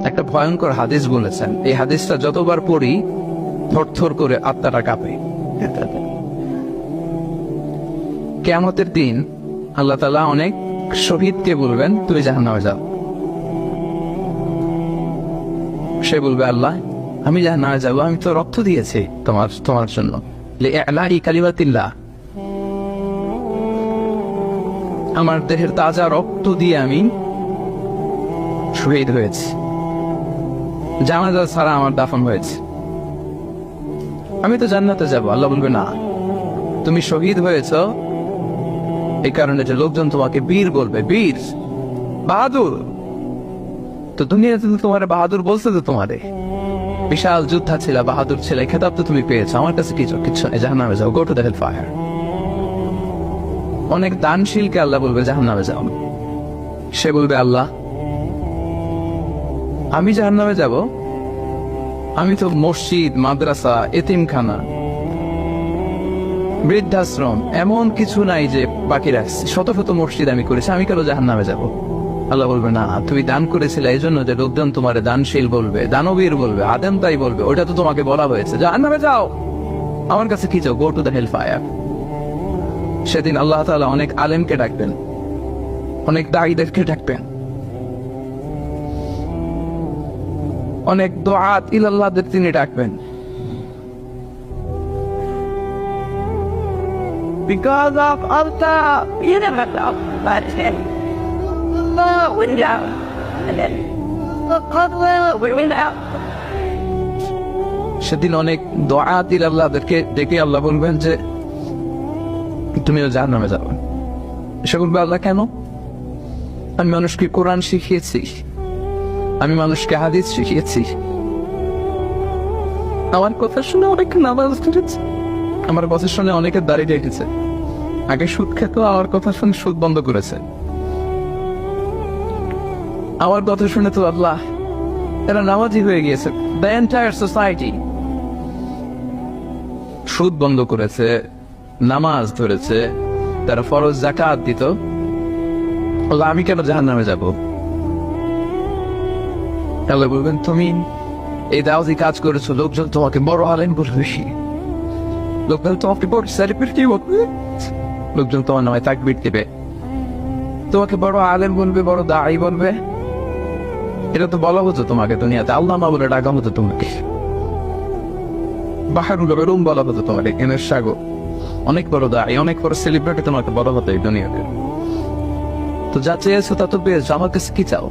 একটা ভয়ঙ্কর হাদিস বলেছেন, এই হাদিসটা যতবার পড়ি থরথর করে আত্মাটা কাঁপে। কিয়ামতের দিন আল্লাহ তাআলা অনেক শহীদকে বলবেন তুমি জাহান্নামে যাও। সে বলবে আল্লাহ আমি জাহান্নামে যাবো, আমি তো রক্ত দিয়েছি তোমার জন্য, লিইলাহি কালিমাতিল্লাহ, আমার দেহের তাজা রক্ত দিয়ে আমি শহীদ হয়েছি, জানাজা ছাড়া আমার দাফন হয়েছে, আমি তো জান্নাতে যাব। আল্লাহ বলবে না, তুমি শহীদ হয়েছ এই কারণে যে লোকজন তোমাকে বীর বলবে, বীর বাহাদুর। তো দুনিয়াতে তো তোমার বাহাদুর বলছে, তো তোমারে বিশাল যোদ্ধা ছিল, বাহাদুর ছিল, এই খেতাব তো তুমি পেয়েছো, আমার কাছে কিছু নেই, জাহান্নামে যাও, go to the hell fire. অনেক দানশীলকে আল্লাহ বলবে জাহান্নামে যাও। সে বলবে আল্লাহ আমি জাহান্নামে যাব, আমি তো মসজিদ, মাদ্রাসা, এতিমখানা, বৃদ্ধাশ্রম এমন কিছু নাই যে বাকি রাখছি, শত শত মসজিদ আমি করেছি, আমি কেন জাহান্নামে যাব? আল্লাহ বলবে না, তুমি দান করেছিলে এই জন্য যে লোকজন তোমার দানশীল বলবে, দানবীর বলবে, আদেম তাই বলবে, ওটা তো তোমাকে বলা হয়েছে জাহান্নামে যাও, আমার কাছে কি চাও, go to the hell fire. সেদিন আল্লাহ তাআলা অনেক আলেমকে ডাকবেন, অনেক দাঈদেরকে ডাকবেন, অনেক দুআত ইলাল্লাহদের তিনি ডাকবেন। Because of Allah, you never know, but we know, and then we will know. সেদিন অনেক দুআত ইলাল্লাহদেরকে ডেকে আল্লাহ বলবেন যে তুমিও জাহান্নামে যাবে। সে বলবে আল্লাহ কেন? আমি মানুষকে কোরআন শিখিয়েছি, আমি মানুষকে হাদিস শিখিয়েছি, আমার কথা শুনে অনেক নামাজ পড়েছে, আমার কথা শুনে অনেকে দাঁড়িয়ে রেখেছে, আগে সুদ খেত, আমার কথা শুনে সুদ বন্ধ করেছে, আমার কথা শুনে তো আল্লাহ এরা নামাজি হয়ে গিয়েছে। দ্য এন্টায়ার সোসাইটি সুদ বন্ধ করেছে, নামাজ ধরেছে, তারা ফরজ যাকাত দিত, আমি কেন জাহান্নামে যাব? আল্লাহ বলবেন তুমি এই দাওয়াতি কাজ করেছো, লোকজন তোমাকে বড় আলেম বলবে, লোকজন তোমাকে বড় সেলিব্রিটি বলবে, লোকজন তোমার নামে তাকবীর দিবে, তোমাকে বড় আলেম বলবে, বড় দাঈ বলবে। এটা তো বলা হতো তোমাকে দুনিয়াতে, আল্লাহ মা বলে ডাকা হতো তোমাকে, বাহারুল উলুম বলা হতো তোমাকে, জ্ঞানের সাগর, অনেক বড় দাঈ, অনেক বড় সেলিব্রিটি তোমাকে বলা হতো এই দুনিয়াতে। তো যা চেয়েছো তা তো পেয়েছো, আমার কাছে কি চাও?